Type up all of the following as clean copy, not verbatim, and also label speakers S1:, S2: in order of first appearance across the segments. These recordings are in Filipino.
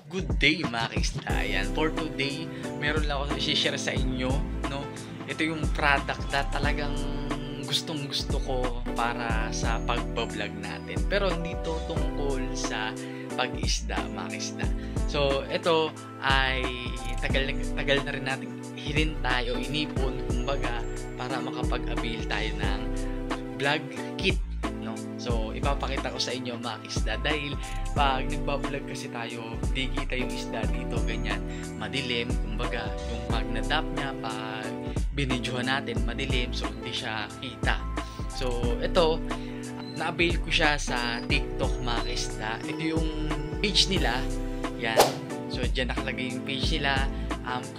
S1: Good day mga kaisda. Ayan, for today, meron lang ako i-share sa inyo, no? Ito yung product na talagang gustong-gusto ko para sa pagbablog natin. Pero hindi to tungkol sa pag-isda, mga kaisda. So, ito ay tagal na rin natin hinintay o inipon, kumbaga, para makapag-avail tayo ng vlog kit. So, ipapakita ko sa inyo mga isda dahil pag nagbablog kasi tayo, di kita yung isda dito, ganyan, madilim, kumbaga, yung magnadap niya, pag binidyohan natin, madilim, so hindi siya kita. So, ito, na-avail ko siya sa TikTok mga isda. Ito yung page nila, yan. So, dyan nakalagay yung page nila.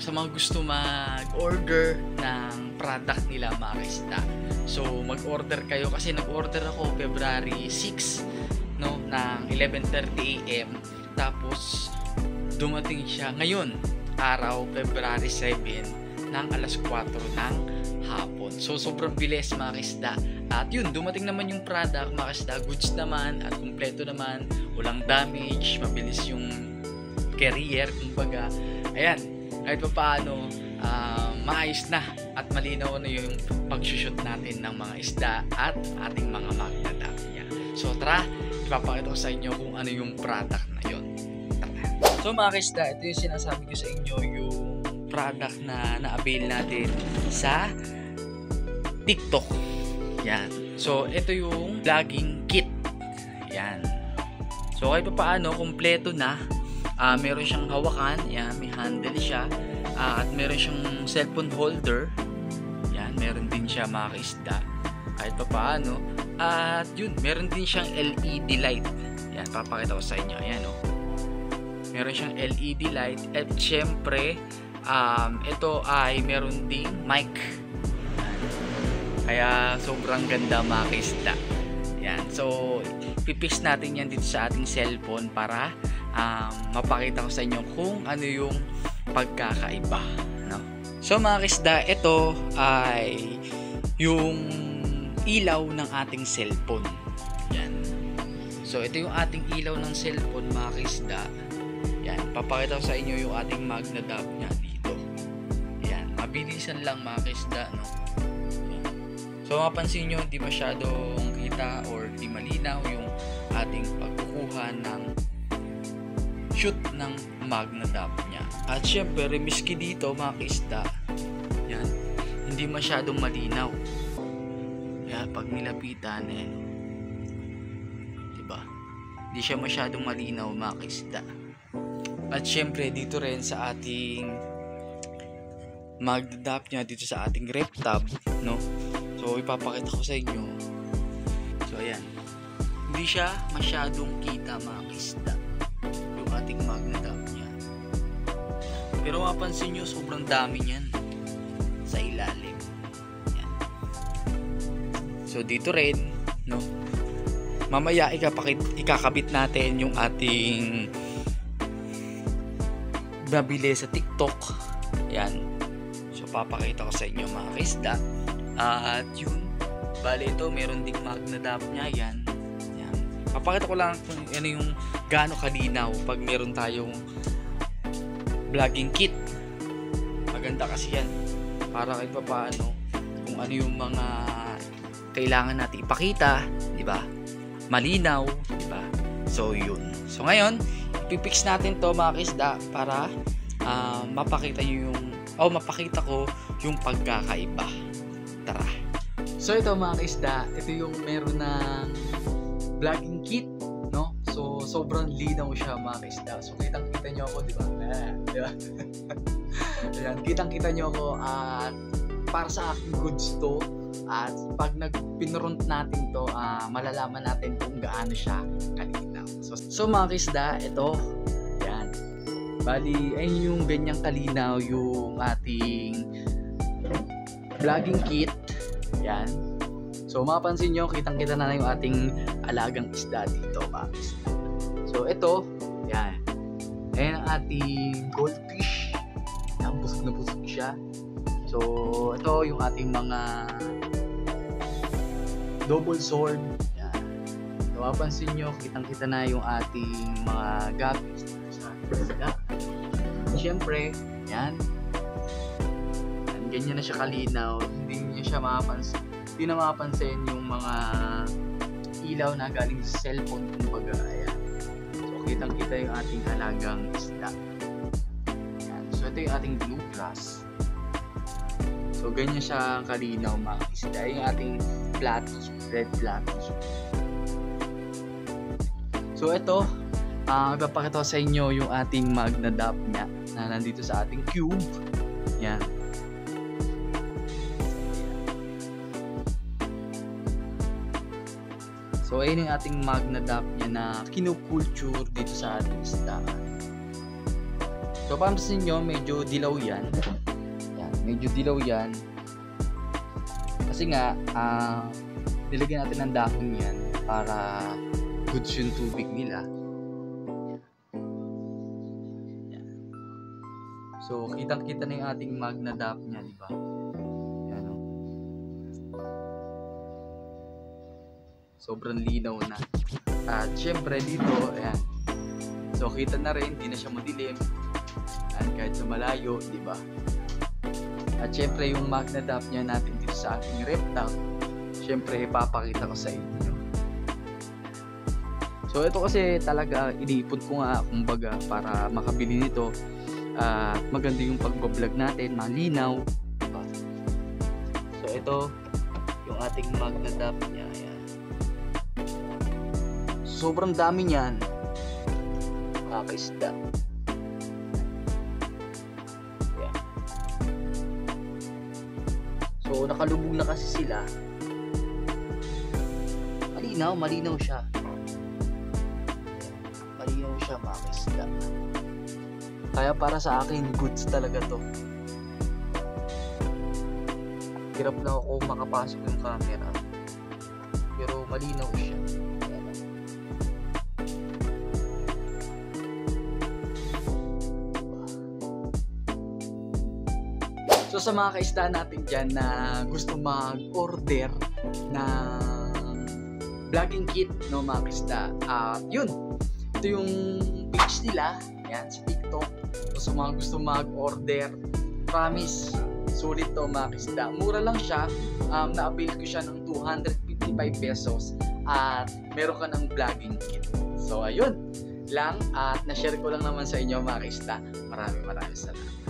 S1: Sa mga gusto mag-order ng product nila mga isda. So, mag-order kayo kasi nag-order ako February 6, no, ng 11:30 AM. Tapos, dumating siya ngayon, araw, February 7, ng alas 4 ng hapon. So, sobrang bilis mga isda. At yun, dumating naman yung product mga isda. Goods naman at kumpleto naman. Walang damage, mabilis yung carrier, kumbaga. Ayan, kahit pa paano, maayos na at malinaw na yung pag-shoot natin ng mga isda at ating mga magnadap niya. So tara, ipapakita ko sa inyo kung ano yung product na yun. Tara. So mga isda, ito yung sinasabi ko sa inyo, yung product na na-avail natin sa TikTok. Yan. So ito yung vlogging kit. Yan. So kahit pa paano, kompleto na. Meron siyang hawakan, yan, may handle siya, at meron siyang cellphone holder, yan, meron din siya mga kaisda, kahit pa paano, at yun, meron din siyang LED light, yan, papakita ko sa inyo, ayan, oh. Meron siyang LED light, at syempre, ito ay meron ding mic, yan. Kaya sobrang ganda mga kaisda, yan, so pipix natin yan dito sa ating cellphone para mapakita ko sa inyo kung ano yung pagkakaiba, no? So mga kisda, ito ay yung ilaw ng ating cellphone. Yan. So ito yung ating ilaw ng cellphone mga kisda. Yan, papakita ko sa inyo yung ating magnadap niya dito. Yan, mabilisan lang mga kisda, no? Yan. So mapansin nyo, hindi masyadong kita or di malinaw yung ating pagkukuha ng shoot ng magnadap niya. At syempre, miski dito mga kaisda, yan, hindi masyadong malinaw. Kaya pag nilapitan, diba? Hindi siya masyadong malinaw mga kaisda. At syempre, dito rin sa ating magnadap niya, dito sa ating rep tab, no? So, ipapakita ko sa inyo. So, ayan. Hindi siya masyadong kita mga kaisda, ating magnadap niya. Pero mapansin nyo, sobrang dami niyan sa ilalim. Yan. So dito rin, no, mamaya ikakabit natin yung ating nabili sa TikTok. Yan. So papakita ko sa inyo mga kaisda. At yun, bali ito, meron ding magnadap niya. Yan. Papakita ko lang kung ano yung gaano kalinaw pag meron tayong vlogging kit. Maganda kasi yan para kahit pa paano kung ano yung mga kailangan natin ipakita, di ba? Malinaw, di ba? So yun. So ngayon, ipipix natin to mga kisda para mapakita ko yung pagkakaiba. Tara. So ito mga kisda, ito yung meron ng vlogging kit, no? So sobrang linaw siya mga kaisda. So kitang-kita nyo ako, di ba? Diba? Ayan, kitang-kita nyo ako at para sa aking goods to. At pag pinront natin to, malalaman natin kung gaano siya kalinaw. So mga kaisda, ito, yan. Bali, ayun yung ganyang kalinaw yung ating vlogging kit. Yan. So mapansin nyo, kitang-kita na yung ating alagang isda dito mga isda. So ito, yan. Ayan ang ating goldfish. Yan, busog na busog siya. So ito yung ating mga double sword. Yan. So mapansin nyo, kitang-kita na yung ating mga gapis sa isda. Siyempre, yan. Ganyan na siya kalinaw. Hindi niya siya mapapansin. Hindi na mapapansin yung mga ilaw na galing sa cellphone, kumbaga. Ayan. So kitang-kita yung ating alagang isda. Ayan. So ito yung ating blue grass. So ganyan siya kalinaw mga isda. Yung ating platy, red platy. So ito, ipapakita ko sa inyo yung ating magnadap niya na nandito sa ating cube. Yan. So ayun yung ating magnadap niya na kinukulture dito sa ating isdaan. So papansin nyo, medyo dilaw yan. Yan, medyo dilaw yan. Kasi nga, nilagyan natin ng dahon yan para goods yung tubig nila. Yan. So kitang-kita na yung ating magnadap niya, di ba? Yan, oh. Sobrang linaw na. At syempre dito, ayan. So kita na rin, hindi na siya madilim. Ayan, kahit sa malayo, di ba? At syempre yung magnadap niya natin dito sa ating reptile, syempre ipapakita ko sa inyo. So ito kasi talaga iniipon ko nga kumbaga para makabili nito at maganda yung pagbablog natin, malinaw, diba? So ito yung ating magnadap niya. Ayan. Sobrang dami niyan mga kaisda. Ayan. So nakalubog na kasi sila. Malinaw siya. Malinaw siya mga kaisda. Kaya para sa akin, goods talaga to. Hirap na ako makapasok yung camera. Pero malinaw siya. So sa mga kaisda natin dyan na gusto mag-order ng vlogging kit, no mga kaisda, yun. Ito yung page nila, yan, sa TikTok. So sa mga gusto mag-order, promise, sulit to mga kaisda. Mura lang siya, na-avail ko siya ng 255 pesos at meron ka ng vlogging kit. So ayun lang, at na-share ko lang naman sa inyo mga kaisda. Maraming salamat.